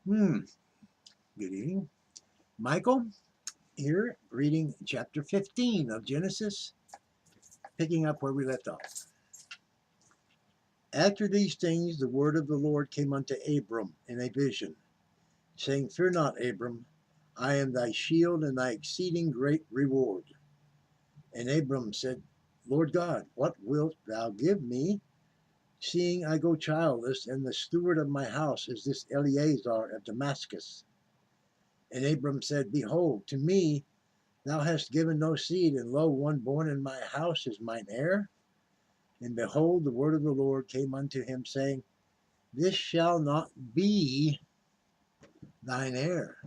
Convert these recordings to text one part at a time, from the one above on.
Hmm. Good evening. Michael here, reading chapter 15 of Genesis, picking up where we left off. After these things, the word of the Lord came unto Abram in a vision, saying, Fear not, Abram, I am thy shield and thy exceeding great reward. And Abram said, Lord God, what wilt thou give me, seeing I go childless, and the steward of my house is this Eleazar of Damascus? And Abram said, Behold, to me thou hast given no seed, and lo, one born in my house is mine heir. And behold, the word of the Lord came unto him, saying, This shall not be thine heir,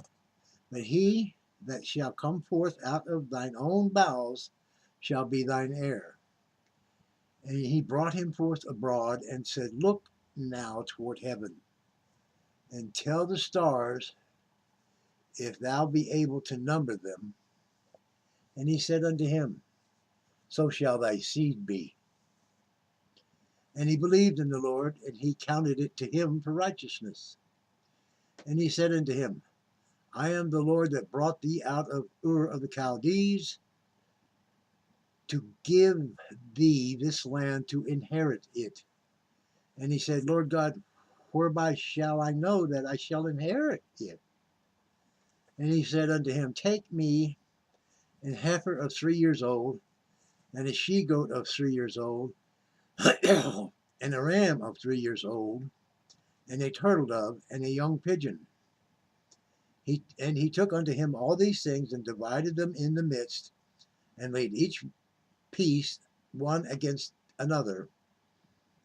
but he that shall come forth out of thine own bowels shall be thine heir. And he brought him forth abroad, and said, Look now toward heaven, and tell the stars, if thou be able to number them. And he said unto him, So shall thy seed be. And he believed in the Lord, and he counted it to him for righteousness. And he said unto him, I am the Lord that brought thee out of Ur of the Chaldees, to give thee this land to inherit it. And he said, Lord God, whereby shall I know that I shall inherit it? And he said unto him, Take me an heifer of 3 years old, and a she goat of 3 years old, and a ram of 3 years old, and a turtle dove, and a young pigeon. He took unto him all these things, and divided them in the midst, and laid each piece one against another.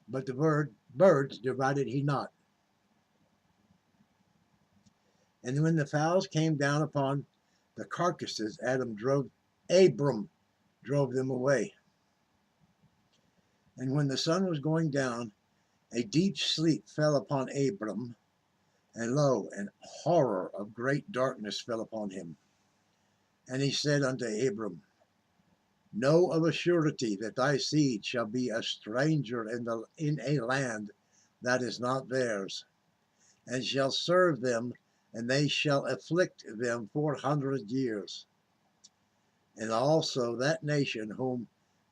But the birds divided he not. And when the fowls came down upon the carcasses, Abram drove them away. And when the sun was going down, a deep sleep fell upon Abram, and lo, an horror of great darkness fell upon him. And he said unto Abram, Know of a surety that thy seed shall be a stranger in a land that is not theirs, and shall serve them, and they shall afflict them 400 years. And also that nation whom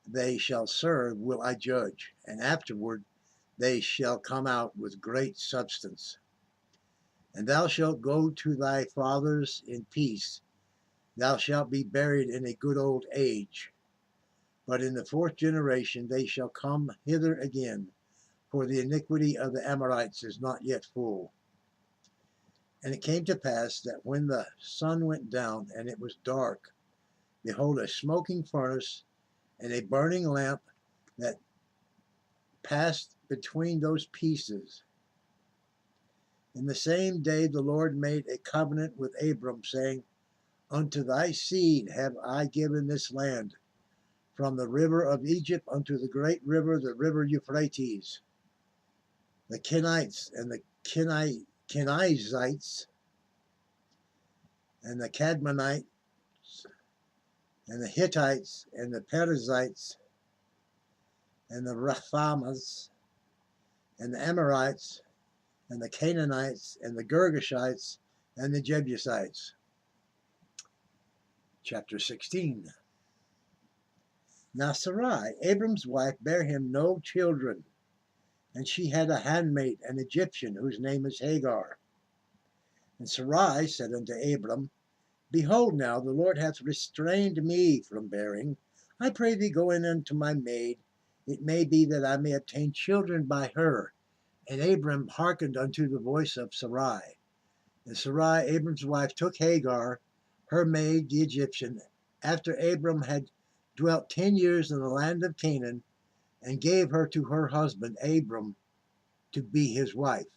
they shall serve will I judge, and afterward they shall come out with great substance. And thou shalt go to thy fathers in peace. Thou shalt be buried in a good old age. But in the fourth generation they shall come hither again, for the iniquity of the Amorites is not yet full. And it came to pass that when the sun went down and it was dark, behold, a smoking furnace and a burning lamp that passed between those pieces. In the same day the Lord made a covenant with Abram, saying, Unto thy seed have I given this land, from the river of Egypt unto the great river, the river Euphrates. The Kenites and the Kenizzites and the Cadmonites and the Hittites and the Perizzites and the Rephaimans and the Amorites and the Canaanites and the Girgashites and the Jebusites. Chapter 16. Now Sarai, Abram's wife, bare him no children, and she had a handmaid, an Egyptian, whose name is Hagar. And Sarai said unto Abram, Behold now, the Lord hath restrained me from bearing. I pray thee, go in unto my maid. It may be that I may obtain children by her. And Abram hearkened unto the voice of Sarai. And Sarai, Abram's wife, took Hagar, her maid, the Egyptian, after Abram had dwelt 10 years in the land of Canaan, and gave her to her husband Abram to be his wife.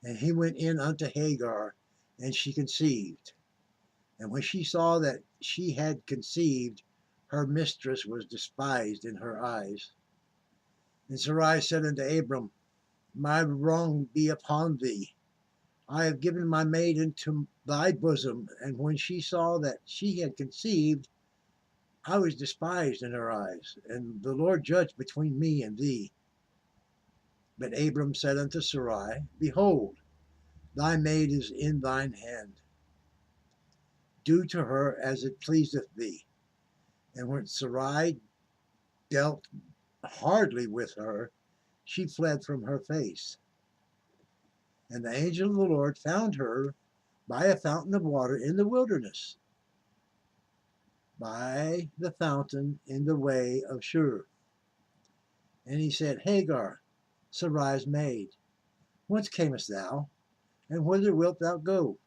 And he went in unto Hagar, and she conceived. And when she saw that she had conceived, her mistress was despised in her eyes. And Sarai said unto Abram, My wrong be upon thee. I have given my maid into thy bosom. And when she saw that she had conceived, I was despised in her eyes. And the Lord judged between me and thee. But Abram said unto Sarai, Behold, thy maid is in thine hand. Do to her as it pleaseth thee. And when Sarai dealt hardly with her, she fled from her face. And the angel of the Lord found her by a fountain of water in the wilderness, by the fountain in the way of Shur. And he said, Hagar, Sarai's maid, whence camest thou, and whither wilt thou go?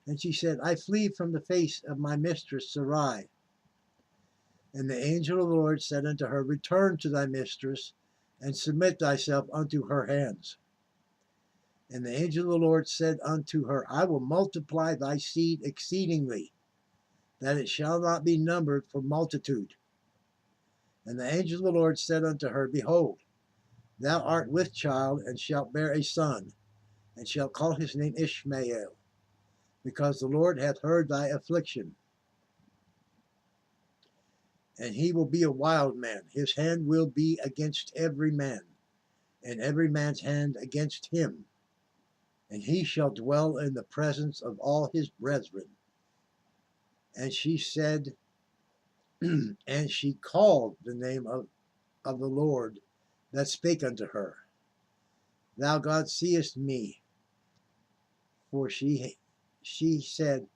And she said, I flee from the face of my mistress Sarai. And the angel of the Lord said unto her, Return to thy mistress, and submit thyself unto her hands. And the angel of the Lord said unto her, I will multiply thy seed exceedingly, that it shall not be numbered for multitude. And the angel of the Lord said unto her, Behold, thou art with child, and shalt bear a son, and shalt call his name Ishmael, because the Lord hath heard thy affliction. And he will be a wild man. His hand will be against every man, and every man's hand against him. And he shall dwell in the presence of all his brethren. And she said, and she called the name of the Lord that spake unto her. Thou God seest me. For she said,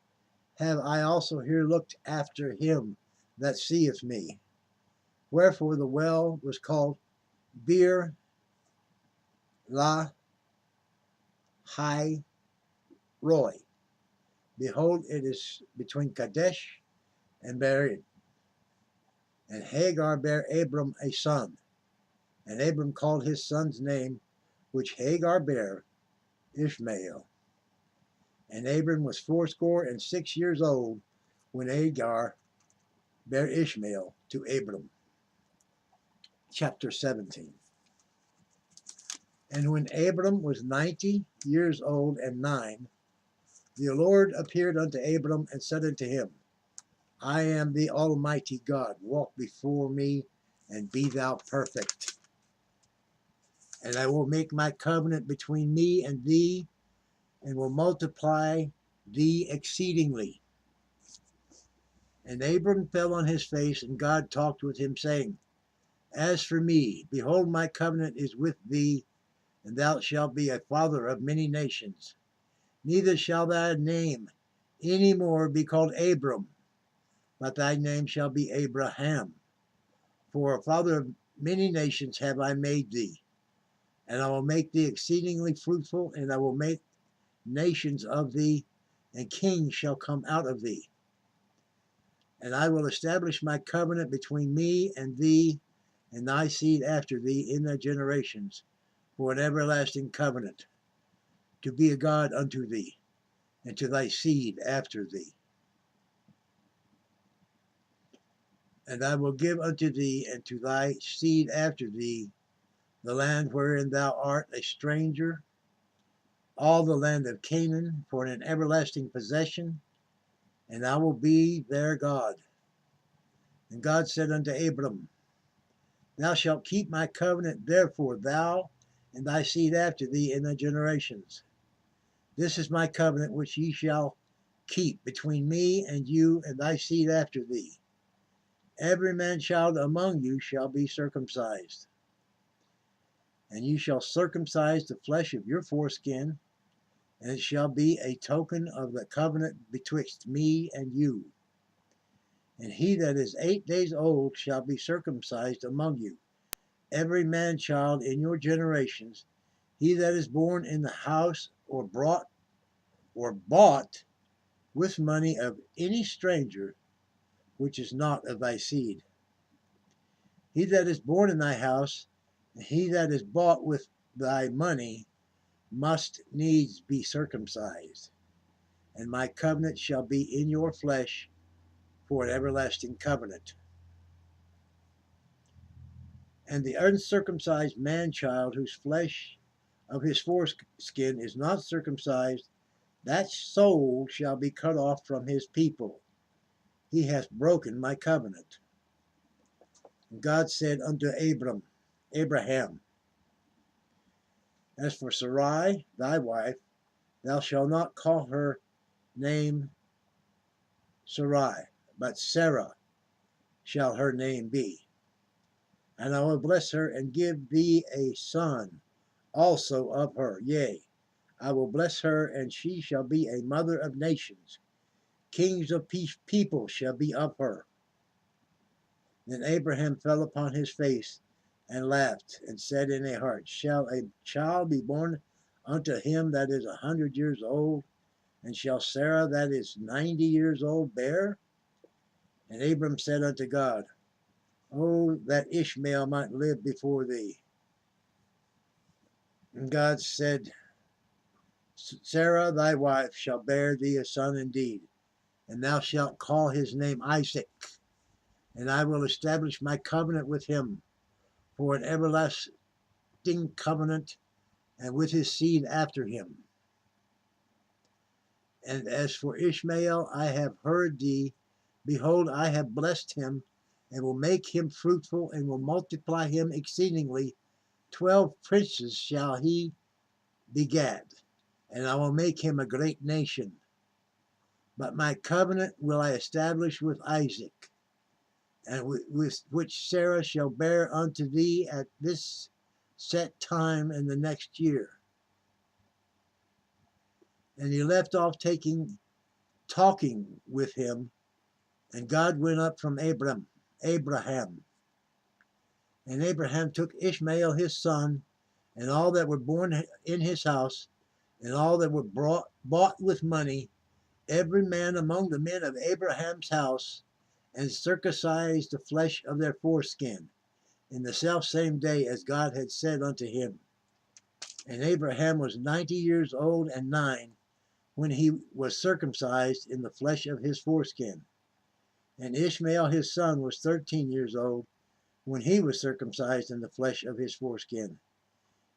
Have I also here looked after him that seeth me? Wherefore the well was called Bir La Hai Roy. Behold, it is between Kadesh and Bered. And Hagar bare Abram a son. And Abram called his son's name, which Hagar bare, Ishmael. And Abram was 86 old when Hagar bare Ishmael to Abram. Chapter 17. And when Abram was 90 years old and 9, the Lord appeared unto Abram and said unto him, I am the Almighty God. Walk before me and be thou perfect. And I will make my covenant between me and thee, and will multiply thee exceedingly. And Abram fell on his face, and God talked with him, saying, As for me, behold, my covenant is with thee, and thou shalt be a father of many nations. Neither shall thy name any more be called Abram, but thy name shall be Abraham. For a father of many nations have I made thee, and I will make thee exceedingly fruitful, and I will make nations of thee, and kings shall come out of thee. And I will establish my covenant between me and thee, and thy seed after thee in their generations, for an everlasting covenant, to be a God unto thee, and to thy seed after thee. And I will give unto thee and to thy seed after thee the land wherein thou art a stranger, all the land of Canaan, for an everlasting possession, and I will be their God. And God said unto Abram, Thou shalt keep my covenant, therefore thou and thy seed after thee in thy generations. This is my covenant which ye shall keep between me and you and thy seed after thee. Every man child among you shall be circumcised. And you shall circumcise the flesh of your foreskin, and it shall be a token of the covenant betwixt me and you. And he that is 8 days old shall be circumcised among you, every man child in your generations, he that is born in the house or bought with money of any stranger, which is not of thy seed. He that is born in thy house, and he that is bought with thy money, must needs be circumcised. And my covenant shall be in your flesh for an everlasting covenant. And the uncircumcised man child, whose flesh of his foreskin is not circumcised, that soul shall be cut off from his people. He hath broken my covenant. And God said unto Abraham, As for Sarai, thy wife, Thou shalt not call her name Sarai, but Sarah shall her name be. And I will bless her and give thee a son also of her. Yea, I will bless her, and she shall be a mother of nations. Kings of people shall be of her. Then Abraham fell upon his face and laughed, and said in a heart, Shall a child be born unto him that is 100 years old? And shall Sarah that is 90 years old bear? And Abram said unto God, Oh, that Ishmael might live before thee. And God said, Sarah thy wife shall bear thee a son indeed, and thou shalt call his name Isaac, and I will establish my covenant with him for an everlasting covenant, and with his seed after him. And as for Ishmael, I have heard thee. Behold, I have blessed him, and will make him fruitful, and will multiply him exceedingly. 12 princes shall he begat, and I will make him a great nation. But my covenant will I establish with Isaac, and with which Sarah shall bear unto thee at this set time in the next year. And he left off talking with him, and God went up from Abraham. And Abraham took Ishmael his son, and all that were born in his house, and all that were bought with money, every man among the men of Abraham's house, and circumcised the flesh of their foreskin, in the selfsame day as God had said unto him. And Abraham was 90 years old and 9 when he was circumcised in the flesh of his foreskin. And Ishmael his son was 13 years old when he was circumcised in the flesh of his foreskin.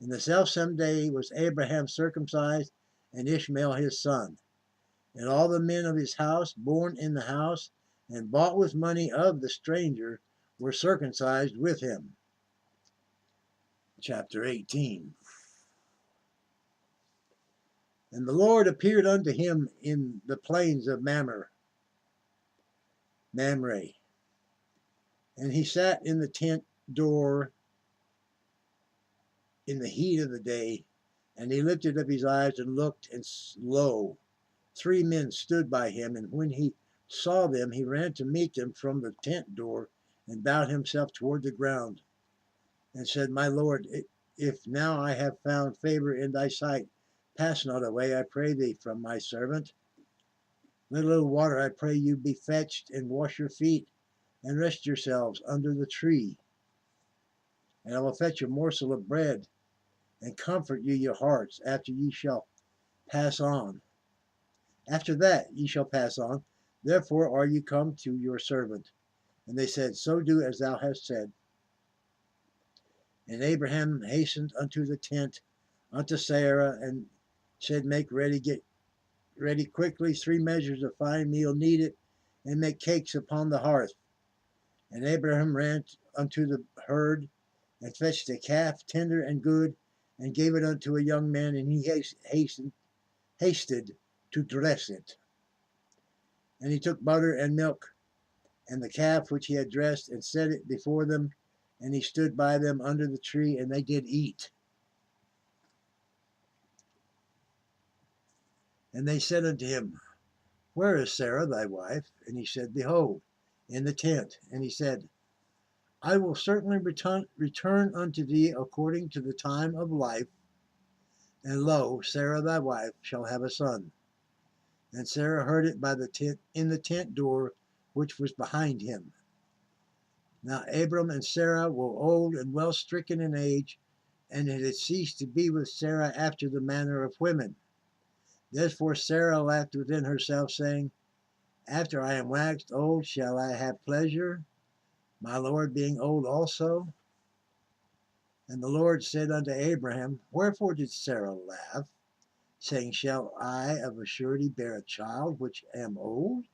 In the selfsame day was Abraham circumcised, and Ishmael his son. And all the men of his house, born in the house, and bought with money of the stranger, were circumcised with him. Chapter 18. And the Lord appeared unto him in the plains of Mamre. And he sat in the tent door in the heat of the day, and he lifted up his eyes and looked, and lo, 3 men stood by him. And when he saw them, he ran to meet them from the tent door, and bowed himself toward the ground, and said, My Lord, if now I have found favor in thy sight, pass not away, I pray thee, from my servant. Let a little water, I pray you, be fetched, and wash your feet, and rest yourselves under the tree. And I will fetch a morsel of bread, and comfort you your hearts, after ye shall pass on. After that ye shall pass on. Therefore are you come to your servant. And they said, So do as thou hast said. And Abraham hastened unto the tent, unto Sarah, and said, Get ready quickly 3 measures of fine meal kneaded, and make cakes upon the hearth. And Abraham ran unto the herd, and fetched a calf tender and good, and gave it unto a young man, and he hasted to dress it. And he took butter and milk, and the calf which he had dressed, and set it before them, and he stood by them under the tree, and they did eat. And they said unto him, Where is Sarah thy wife? And he said, Behold, in the tent. And he said, I will certainly return unto thee according to the time of life, and lo, Sarah thy wife shall have a son. And Sarah heard it in the tent door which was behind him. Now Abram and Sarah were old and well stricken in age, and it had ceased to be with Sarah after the manner of women. Therefore Sarah laughed within herself, saying, After I am waxed old, shall I have pleasure, my Lord being old also? And the Lord said unto Abraham, Wherefore did Sarah laugh, saying, Shall I of a surety bear a child which am old?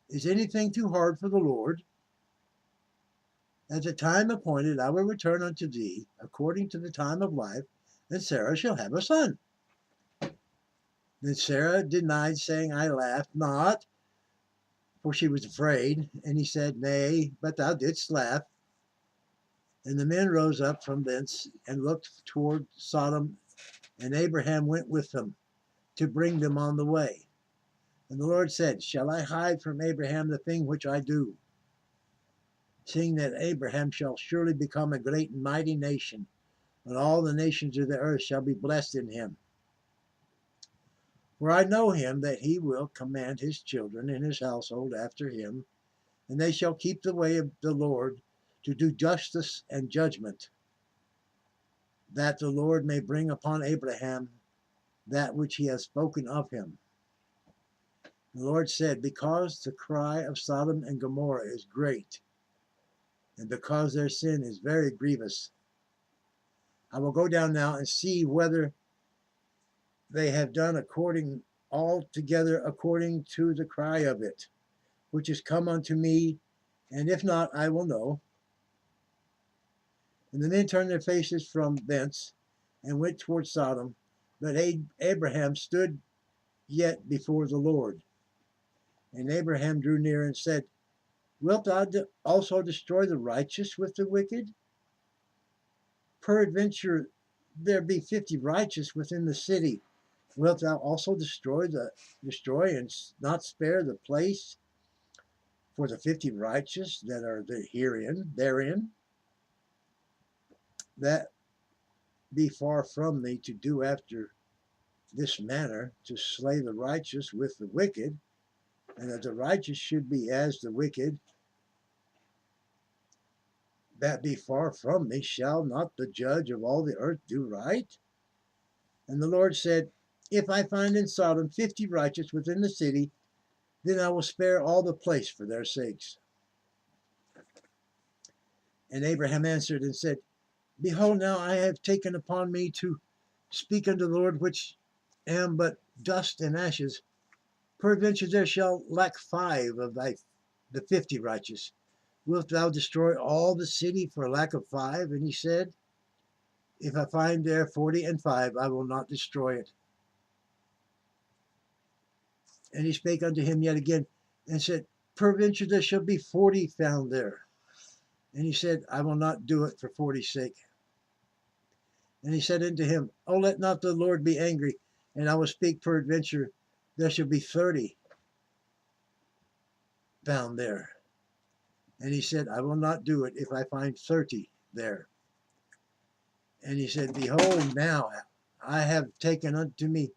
Is anything too hard for the Lord? At the time appointed I will return unto thee according to the time of life, and Sarah shall have a son. Then Sarah denied, saying, I laughed not, for she was afraid. And he said, Nay, but thou didst laugh. And the men rose up from thence and looked toward Sodom, and Abraham went with them to bring them on the way. And the Lord said, Shall I hide from Abraham the thing which I do? Seeing that Abraham shall surely become a great and mighty nation, and all the nations of the earth shall be blessed in him. For I know him that he will command his children and his household after him, and they shall keep the way of the Lord to do justice and judgment, that the Lord may bring upon Abraham that which he has spoken of him. The Lord said, Because the cry of Sodom and Gomorrah is great, and because their sin is very grievous, I will go down now and see whether they have done altogether according to the cry of it, which is come unto me, and if not, I will know. And the men turned their faces from thence and went toward Sodom, but Abraham stood yet before the Lord. And Abraham drew near and said, Wilt thou also destroy the righteous with the wicked? Peradventure there be 50 righteous within the city. Wilt thou also destroy and not spare the place for the 50 righteous that are therein? That be far from thee to do after this manner, to slay the righteous with the wicked, and that the righteous should be as the wicked. That be far from thee. Shall not the judge of all the earth do right? And the Lord said, If I find in Sodom 50 righteous within the city, then I will spare all the place for their sakes. And Abraham answered and said, Behold, now I have taken upon me to speak unto the Lord, which am but dust and ashes. Peradventure there shall lack 5 of the 50 righteous. Wilt thou destroy all the city for lack of 5? And he said, If I find there 40 and 5, I will not destroy it. And he spake unto him yet again, and said, Peradventure there shall be 40 found there. And he said, I will not do it for 40's sake. And he said unto him, Oh, let not the Lord be angry, and I will speak peradventure there shall be 30 found there. And he said, I will not do it if I find 30 there. And he said, Behold, now I have taken unto me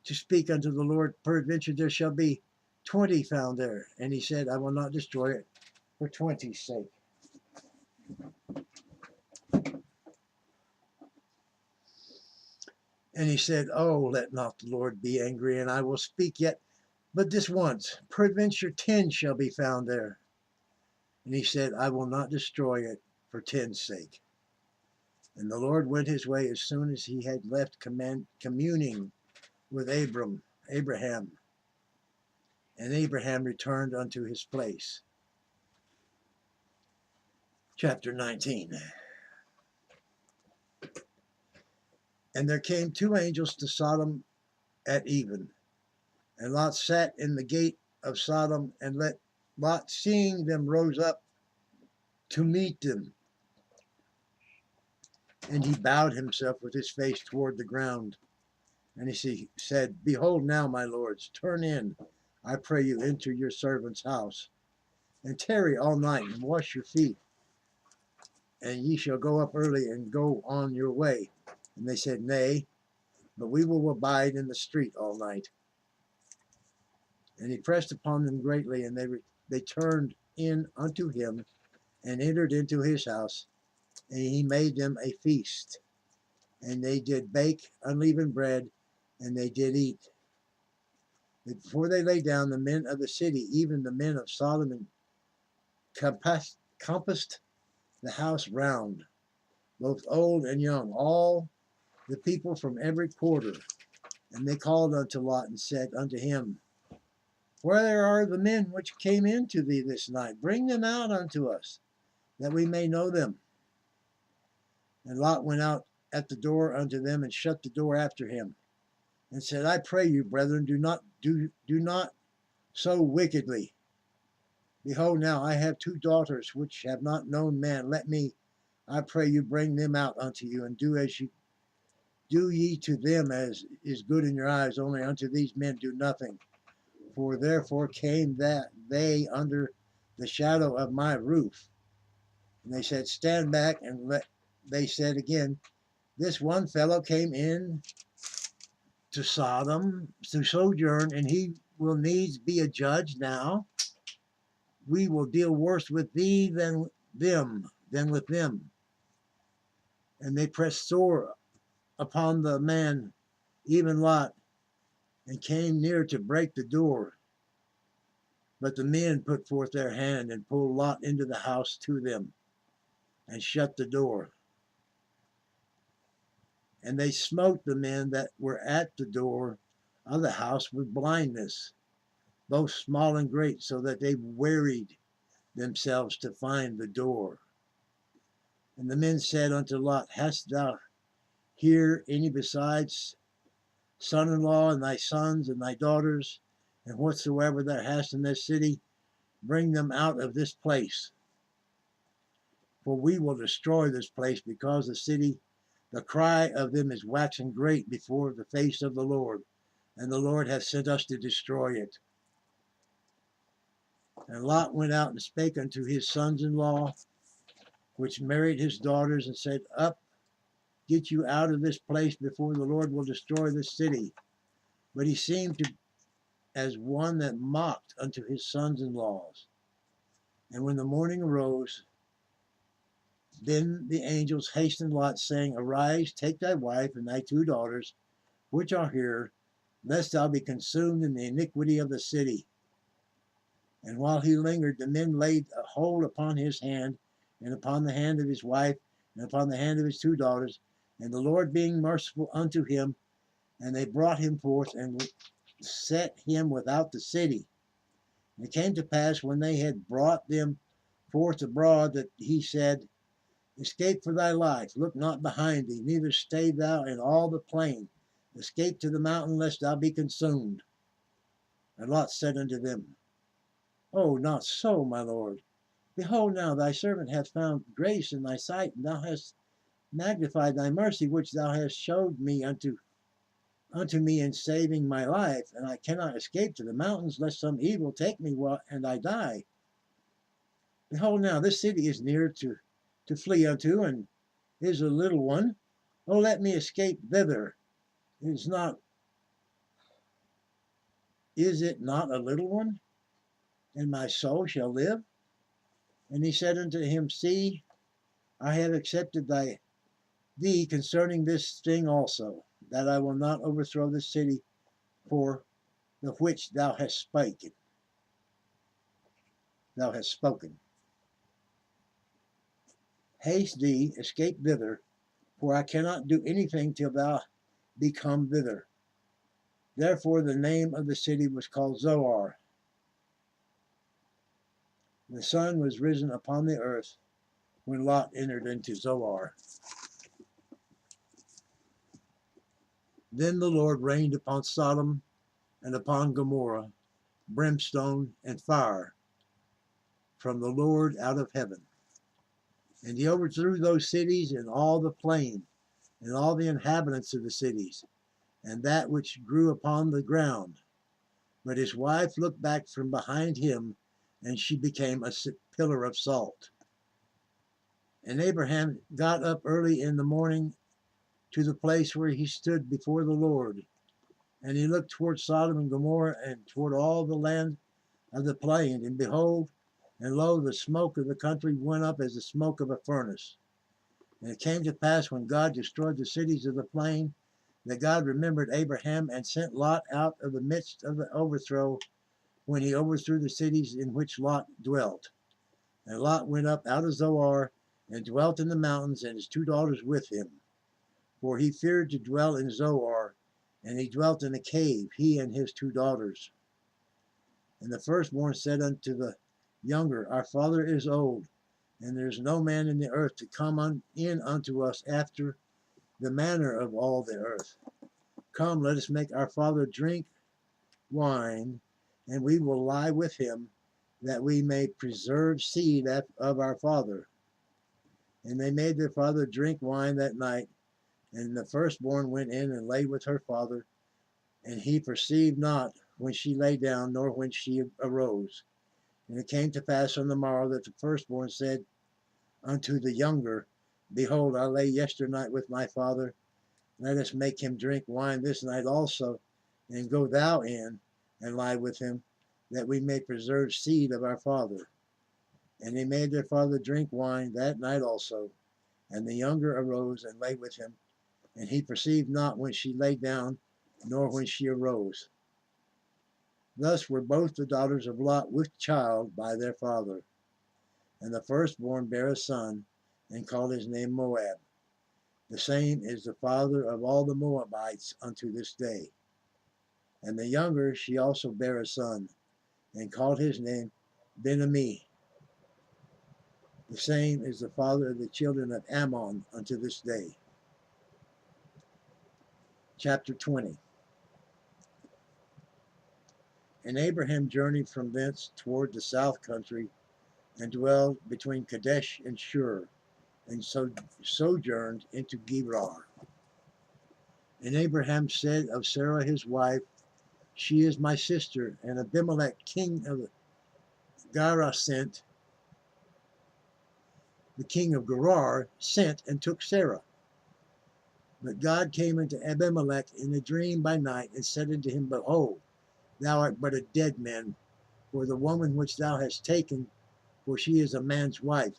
to speak unto the Lord, peradventure there shall be 20 found there. And he said, I will not destroy it for 20's sake. And he said, Oh, let not the Lord be angry, and I will speak yet but this once. Peradventure 10 shall be found there. And he said, I will not destroy it for 10's sake. And the Lord went his way as soon as he had left communing with Abraham. And Abraham returned unto his place. Chapter 19. And there came 2 angels to Sodom at even. And Lot sat in the gate of Sodom, and Lot, seeing them, rose up to meet them. And he bowed himself with his face toward the ground. And he said, Behold now, my lords, turn in, I pray you, into your servant's house, and tarry all night, and wash your feet, and ye shall go up early and go on your way. And they said, Nay, but we will abide in the street all night. And he pressed upon them greatly, and they turned in unto him, and entered into his house, and he made them a feast. And they did bake unleavened bread, and they did eat. But before they lay down, the men of the city, even the men of Sodom, compassed the house round, both old and young, all the people from every quarter. And they called unto Lot and said unto him, Where are the men which came into thee this night? Bring them out unto us, that we may know them. And Lot went out at the door unto them, and shut the door after him. and said, I pray you, brethren, do not so wickedly. Behold, now I have 2 daughters which have not known man. Let me, I pray you, bring them out unto you, and do ye to them as is good in your eyes. Only unto these men do nothing. For therefore came that they under the shadow of my roof. And they said, stand back. And they said again, this one fellow came in to Sodom to sojourn, and he will needs be a judge now. We will deal worse with thee than with them. And they pressed sore upon the man, even Lot, and came near to break the door. But the men put forth their hand and pulled Lot into the house to them, and shut the door. And they smote the men that were at the door of the house with blindness, both small and great, so that they wearied themselves to find the door. And the men said unto Lot, hast thou here any besides son-in-law, and thy sons and thy daughters, and whatsoever thou hast in this city, bring them out of this place. For we will destroy this place, because the cry of them is waxing great before the face of the Lord, and the Lord hath sent us to destroy it. And Lot went out and spake unto his sons-in-law, which married his daughters, and said, up, get you out of this place before the Lord will destroy this city. But he seemed as one that mocked unto his sons-in-laws. And when the morning arose, then the angels hastened Lot, saying, arise, take thy wife and thy 2 daughters, which are here, lest thou be consumed in the iniquity of the city. And while he lingered, the men laid a hold upon his hand, and upon the hand of his wife, and upon the hand of his 2 daughters, and the Lord being merciful unto him, and they brought him forth, and set him without the city. And it came to pass, when they had brought them forth abroad, that he said, escape for thy life, look not behind thee, neither stay thou in all the plain. Escape to the mountain, lest thou be consumed. And Lot said unto them, oh, not so, my lord. Behold, now thy servant hath found grace in thy sight, and thou hast magnified thy mercy, which thou hast showed me unto me in saving my life, and I cannot escape to the mountains, lest some evil take me and I die. Behold, now this city is near to flee unto, and is a little one. Oh, let me escape thither. Is it not a little one? And my soul shall live? And he said unto him, see, I have accepted thee concerning this thing also, that I will not overthrow this city for the which thou hast spoken. Haste thee, escape thither, for I cannot do anything till thou be come thither. Therefore the name of the city was called Zoar. The sun was risen upon the earth when Lot entered into Zoar. Then the Lord rained upon Sodom and upon Gomorrah brimstone and fire from the Lord out of heaven. And he overthrew those cities and all the plain, and all the inhabitants of the cities, and that which grew upon the ground. But his wife looked back from behind him, and she became a pillar of salt. And Abraham got up early in the morning to the place where he stood before the Lord. And he looked toward Sodom and Gomorrah, and toward all the land of the plain. And behold, and lo, the smoke of the country went up as the smoke of a furnace. And it came to pass, when God destroyed the cities of the plain, that God remembered Abraham, and sent Lot out of the midst of the overthrow, when he overthrew the cities in which Lot dwelt. And Lot went up out of Zoar, and dwelt in the mountains, and his 2 daughters with him. For he feared to dwell in Zoar, and he dwelt in a cave, he and his 2 daughters. And the firstborn said unto the younger, our father is old, and there is no man in the earth to come in unto us after the manner of all the earth. Come, let us make our father drink wine, and we will lie with him, that we may preserve seed of our father. And they made their father drink wine that night. And the firstborn went in and lay with her father, and he perceived not when she lay down, nor when she arose. And it came to pass on the morrow that the firstborn said unto the younger, Behold, I lay yesternight with my father. Let us make him drink wine this night also, and go thou in and lie with him, that we may preserve seed of our father. And they made their father drink wine that night also. And the younger arose and lay with him, and he perceived not when she lay down, nor when she arose. Thus were both the daughters of Lot with child by their father. And the firstborn bare a son, and called his name Moab. The same is the father of all the Moabites unto this day. And the younger she also bare a son, and called his name Ben-Ammi. The same is the father of the children of Ammon unto this day. Chapter 20. And Abraham journeyed from thence toward the south country, and dwelled between Kadesh and Shur, and sojourned into Gerar. And Abraham said of Sarah his wife, She is my sister. And Abimelech king of Gerasent, the king of Gerar, sent and took Sarah. But God came unto Abimelech in a dream by night, and said unto him, Behold, thou art but a dead man, for the woman which thou hast taken, for she is a man's wife.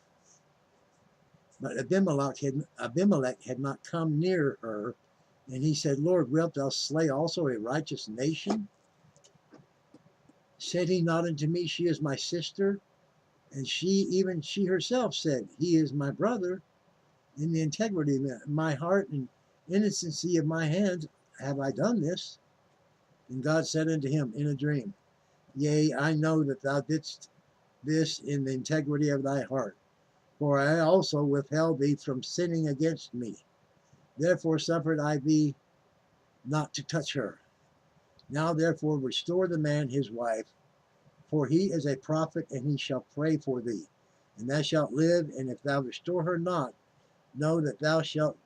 But Abimelech had not come near her, and he said, Lord, wilt thou slay also a righteous nation? Said he not unto me, She is my sister? And even she herself said, He is my brother. In the integrity of my heart and innocency of my hands have I done this. And God said unto him in a dream, Yea, I know that thou didst this in the integrity of thy heart, for I also withheld thee from sinning against me. Therefore suffered I thee not to touch her. Now therefore restore the man his wife, for he is a prophet, and he shall pray for thee, and thou shalt live. And if thou restore her not, know that thou shalt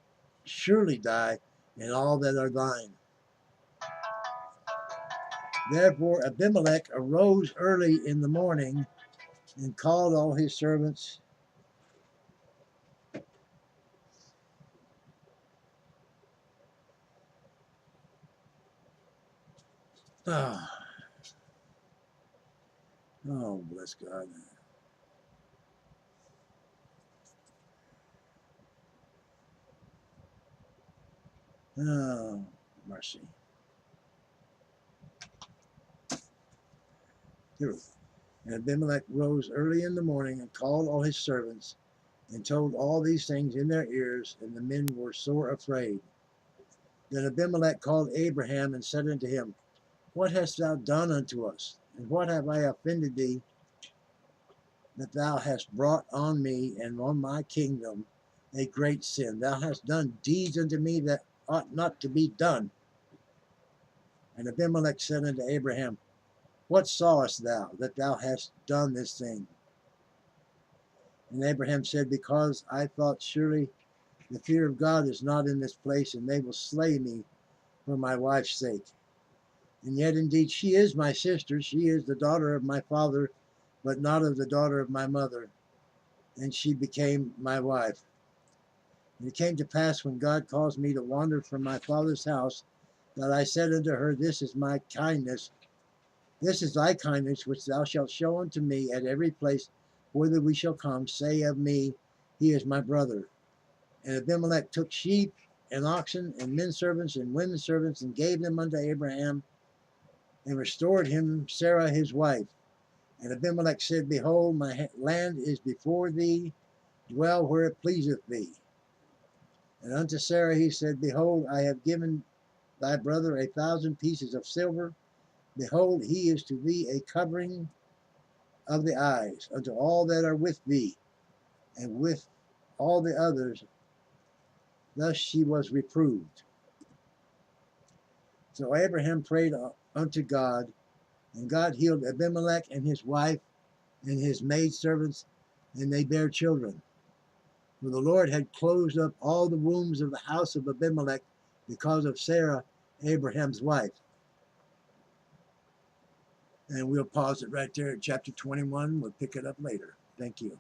surely die, and all that are thine. Therefore Abimelech arose early in the morning, and called all his servants, oh, bless God. Oh, mercy. Here. And Abimelech rose early in the morning and called all his servants, and told all these things in their ears, and the men were sore afraid. Then Abimelech called Abraham and said unto him, What hast thou done unto us? And what have I offended thee, that thou hast brought on me and on my kingdom a great sin? Thou hast done deeds unto me that ought not to be done. And Abimelech said unto Abraham, What sawest thou, that thou hast done this thing? And Abraham said, Because I thought, surely the fear of God is not in this place, and they will slay me for my wife's sake. And yet indeed she is my sister, she is the daughter of my father, but not of the daughter of my mother. And she became my wife. And it came to pass, when God caused me to wander from my father's house, that I said unto her, This is my kindness, this is thy kindness, which thou shalt show unto me at every place whither we shall come. Say of me, He is my brother. And Abimelech took sheep and oxen and men servants and women servants, and gave them unto Abraham, and restored him Sarah his wife. And Abimelech said, Behold, my land is before thee, dwell where it pleaseth thee. And unto Sarah he said, Behold, I have given thy brother 1,000 pieces of silver. Behold, he is to thee a covering of the eyes unto all that are with thee, and with all the others. Thus she was reproved. So Abraham prayed unto God, and God healed Abimelech and his wife and his maidservants, and they bare children. For the Lord had closed up all the wombs of the house of Abimelech because of Sarah, Abraham's wife. And we'll pause it right there at chapter 21. We'll pick it up later. Thank you.